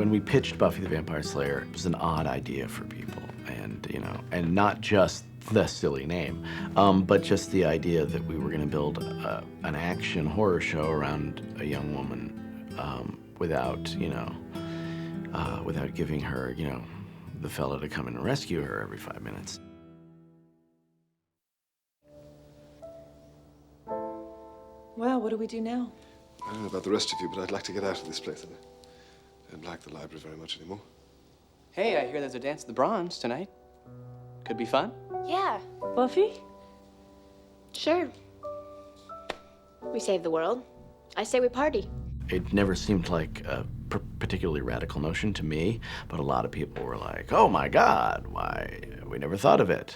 When we pitched Buffy the Vampire Slayer, it was an odd idea for people, and and not just the silly name, but just the idea that we were going to build an action horror show around a young woman without without giving her the fella to come in and rescue her every 5 minutes. Well, what do we do now? I don't know about the rest of you, but I'd like to get out of this place. I don't like the library very much anymore. Hey, I hear there's a dance at the Bronze tonight. Could be fun. Yeah. Buffy? Sure. We save the world. I say we party. It never seemed like a particularly radical notion to me, but a lot of people were like, oh my God, why, we never thought of it.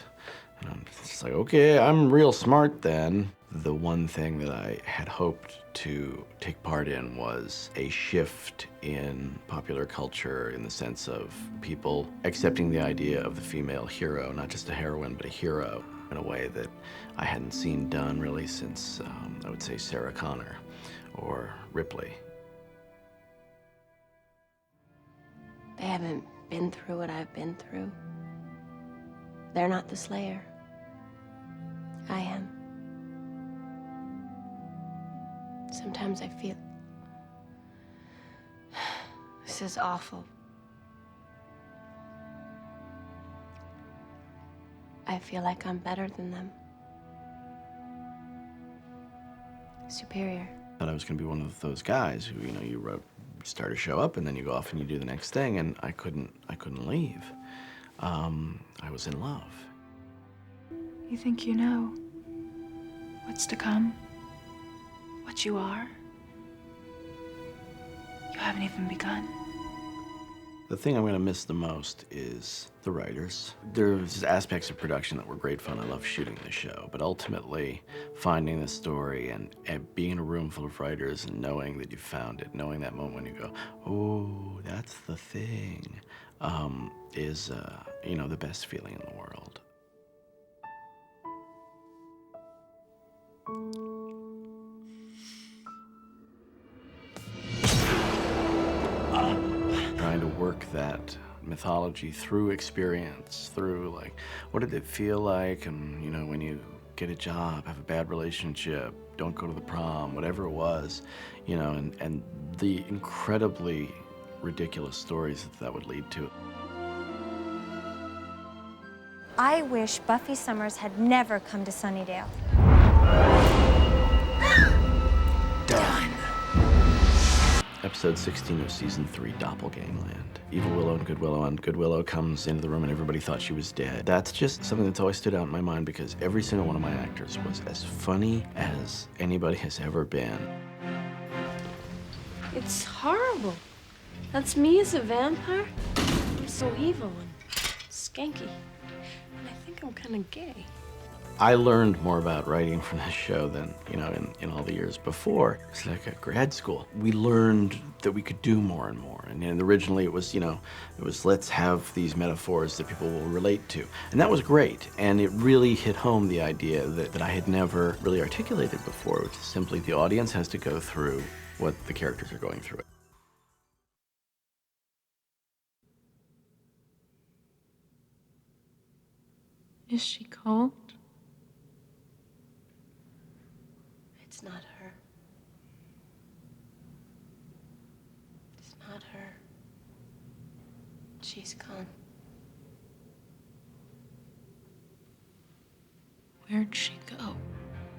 And I'm just like, okay, I'm real smart then. The one thing that I had hoped to take part in was a shift in popular culture in the sense of people accepting the idea of the female hero, not just a heroine, but a hero, in a way that I hadn't seen done really since, I would say, Sarah Connor or Ripley. They haven't been through what I've been through. They're not the Slayer. I am. Sometimes I feel... This is awful. I feel like I'm better than them. Superior. I thought I was going to be one of those guys who, you start a show up and then you go off and you do the next thing, and I couldn't leave. I was in love. You think you know what's to come? What you are? You haven't even begun. The thing I'm going to miss the most is the writers. There's aspects of production that were great fun. I love shooting the show, but ultimately finding the story and being in a room full of writers and knowing that you found it, knowing that moment when you go, oh, that's the thing, is the best feeling in the world. Trying to work that mythology through experience, through like, what did it feel like? And when you get a job, have a bad relationship, don't go to the prom, whatever it was, and the incredibly ridiculous stories that would lead to. I wish Buffy Summers had never come to Sunnydale. Done. Episode 16 of season 3, Doppelgangland. Evil Willow and Good Willow, and Good Willow comes into the room and everybody thought she was dead. That's just something that's always stood out in my mind because every single one of my actors was as funny as anybody has ever been. It's horrible. That's me as a vampire. I'm so evil and skanky. And I think I'm kind of gay. I learned more about writing from this show than, in all the years before. It's like a grad school. We learned that we could do more and more. And originally it was, let's have these metaphors that people will relate to. And that was great. And it really hit home the idea that I had never really articulated before, which is simply the audience has to go through what the characters are going through. Is she cold? It's not her. It's not her. She's gone. Where'd she go?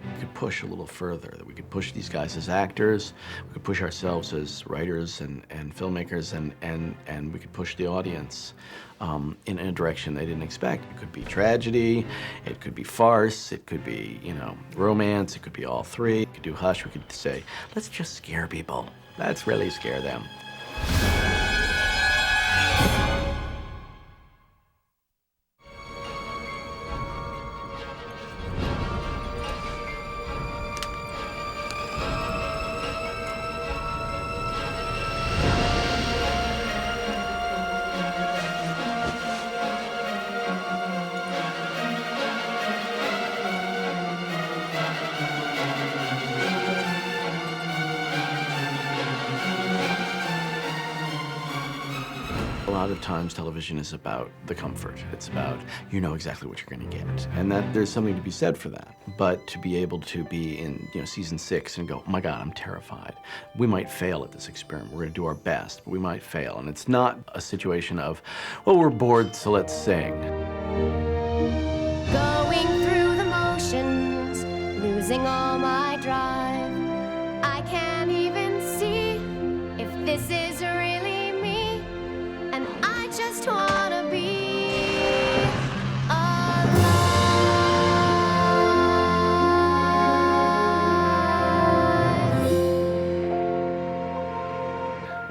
We could push a little further, that we could push these guys as actors, we could push ourselves as writers and filmmakers, and we could push the audience in a direction they didn't expect. It could be tragedy, it could be farce, it could be, romance, it could be all three. We could do Hush, we could say, let's just scare people. Let's really scare them. lot of times television is about the comfort. It's about, you know exactly what you're going to get. And that there's something to be said for that. But to be able to be in, season 6 and go, oh my God, I'm terrified. We might fail at this experiment. We're going to do our best, but we might fail. And it's not a situation of, well, we're bored, so let's sing. Going through the motions, losing all my drive. I can't even see if this is really me, and I just wanna be alive.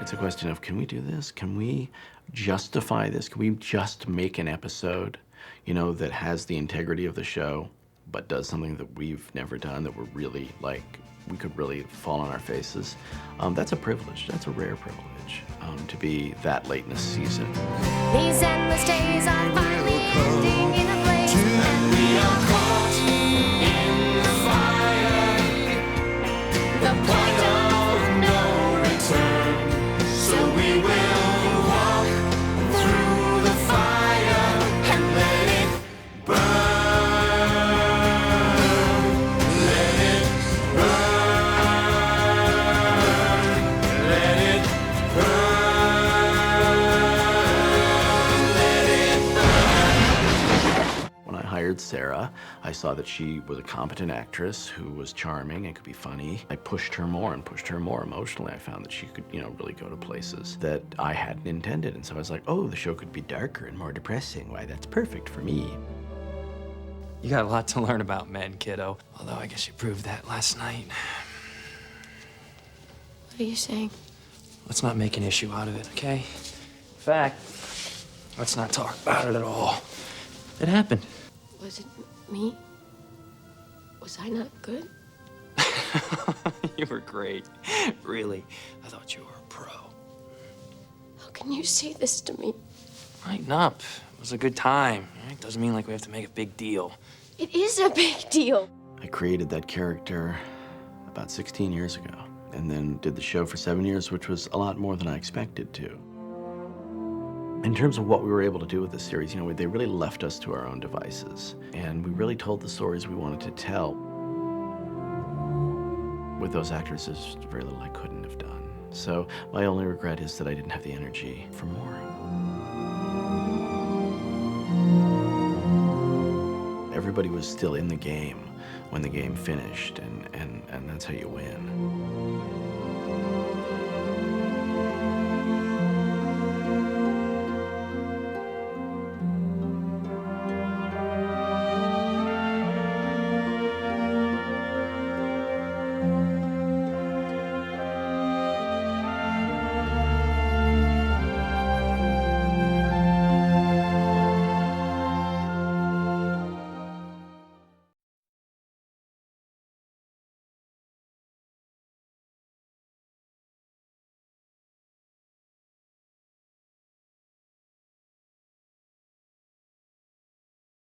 It's a question of, can we do this? Can we justify this? Can we just make an episode, that has the integrity of the show, but does something that we've never done, that we're really, we could really fall on our faces? That's a privilege. That's a rare privilege, to be that late in a season. These endless days are finally ending in a place, and we are caught in the fire. The point of no return. So we will walk through the fire and let it burn. Let it burn. Let it burn. Let it burn. When I hired Sarah, I saw that she was a competent actress who was charming and could be funny. I pushed her more and pushed her more emotionally. I found that she could, really go to places that I hadn't intended. And so I was like, oh, the show could be darker and more depressing. Why, that's perfect for me. You got a lot to learn about men, kiddo. Although I guess you proved that last night. What are you saying? Let's not make an issue out of it, okay? In fact, let's not talk about it at all. It happened. Was it me? Was I not good? You were great. Really. I thought you were a pro. How can you say this to me? Lighten up. It was a good time. It doesn't mean like we have to make a big deal. It is a big deal. I created that character about 16 years ago, and then did the show for 7 years, which was a lot more than I expected to. In terms of what we were able to do with this series, they really left us to our own devices, and we really told the stories we wanted to tell. With those actors, there's very little I couldn't have done. So my only regret is that I didn't have the energy for more. Everybody was still in the game when the game finished, and that's how you win.